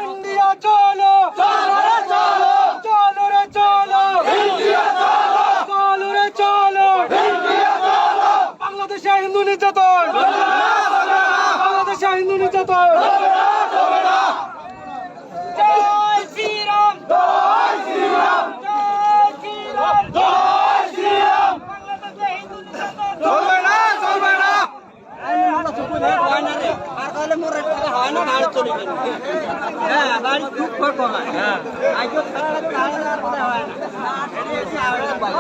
India চলো চলো রে চলো চলো রে চলো ইন্ডিয়া চলো চলো রে চলো ইন্ডিয়া চলো বাংলাদেশে হিন্দু নির্যাতন বাংলাদেশে হিন্দু নির্যাতন জয় শ্রীরাম জয় শ্রীরাম জয় শ্রীরাম জয় শ্রীরাম বাংলাদেশে হিন্দু নির্যাতন চলবে না চলবে না আর তাহলে মোর টাকা হয় না ভাড়া চলে যাবে হ্যাঁ বাড়ি খুব ফট হয় হ্যাঁ আইজো ছাড়া তাহলে আর কথা হয় না এটি এসে আওয়াজ পাই